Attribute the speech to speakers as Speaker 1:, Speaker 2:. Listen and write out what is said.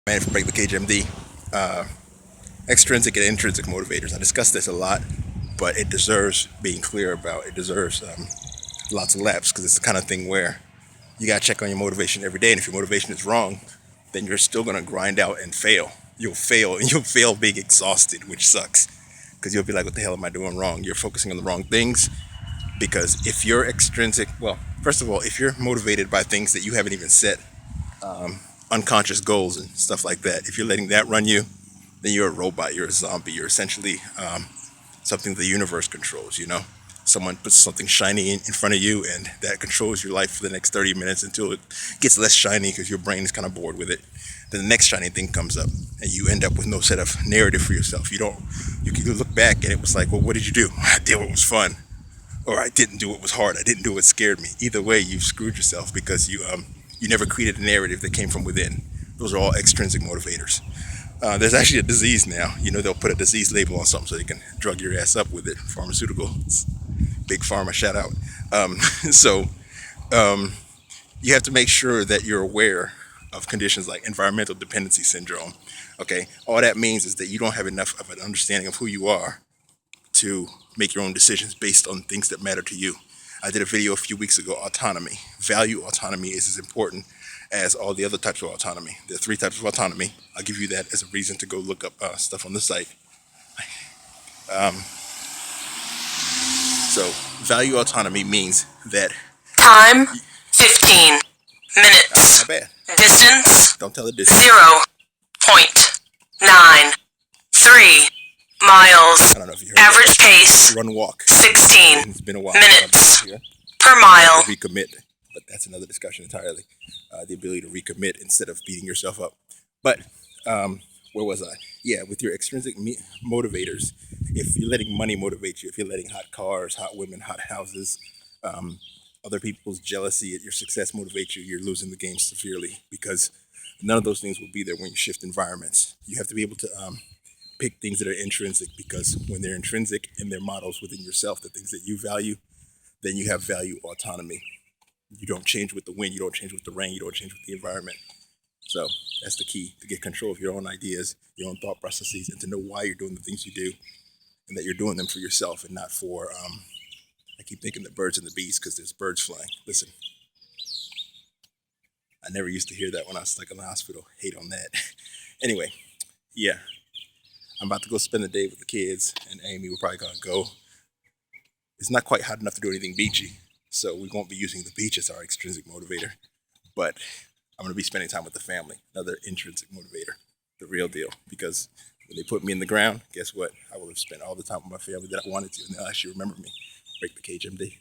Speaker 1: Man from Break the Cage MD. Uh, Extrinsic and intrinsic motivators. I discussed this a lot, but it deserves being clear about. It deserves lots of laps because it's the kind of thing where you got to check on your motivation every day. And if your motivation is wrong, then you're still going to grind out and fail. You'll fail and you'll fail being exhausted, which sucks because you'll be like, what the hell am I doing wrong? You're focusing on the wrong things because if you're extrinsic, well, first of all, if you're motivated by things that you haven't even set, unconscious goals and stuff like that, if you're letting that run you, then you're a robot, you're a zombie, you're essentially something the universe controls, you know? Someone puts something shiny in front of you and that controls your life for the next 30 minutes until it gets less shiny because your brain is kind of bored with it. Then the next shiny thing comes up and you end up with no set of narrative for yourself. You can look back and it was like, well, what did you do? I did what was fun. Or I didn't do what was hard. I didn't do what scared me. Either way, you screwed yourself because you never created a narrative that came from within. Those are all extrinsic motivators. There's actually a disease now. You know, they'll put a disease label on something so they can drug your ass up with it. Pharmaceuticals, big pharma, shout out. So you have to make sure that you're aware of conditions like environmental dependency syndrome. Okay, all that means is that you don't have enough of an understanding of who you are to make your own decisions based on things that matter to you. I did a video a few weeks ago, autonomy. Value autonomy is as important as all the other types of autonomy. There are three types of autonomy. I'll give you that as a reason to go look up stuff on the site. So value autonomy means that,
Speaker 2: Time 15 minutes.
Speaker 1: not bad.
Speaker 2: Distance
Speaker 1: Don't tell the distance.
Speaker 2: 0.93 miles.
Speaker 1: I don't know if you heard
Speaker 2: Average pace
Speaker 1: run walk.
Speaker 2: 16
Speaker 1: It's been a while.
Speaker 2: minutes
Speaker 1: Yeah.
Speaker 2: per mile.
Speaker 1: Recommit, but that's another discussion entirely. The ability to recommit instead of beating yourself up. But where was I? Yeah, with your extrinsic motivators, if you're letting money motivate you, if you're letting hot cars, hot women, hot houses, other people's jealousy at your success motivate you, you're losing the game severely because none of those things will be there when you shift environments. You have to be able to pick things that are intrinsic because when they're intrinsic and they're models within yourself, the things that you value, then you have value autonomy. You don't change with the wind, you don't change with the rain, you don't change with the environment. So that's the key, to get control of your own ideas, your own thought processes, and to know why you're doing the things you do and that you're doing them for yourself and not for, I keep thinking the birds and the bees because there's birds flying. Listen, I never used to hear that when I was stuck in the hospital. Hate on that. Anyway, yeah, I'm about to go spend the day with the kids and Amy. We're probably going to go. It's not quite hot enough to do anything beachy, so we won't be using the beach as our extrinsic motivator. But I'm going to be spending time with the family, another intrinsic motivator, the real deal. Because when they put me in the ground, guess what? I will have spent all the time with my family that I wanted to, and they'll actually remember me. Break the Cage MD.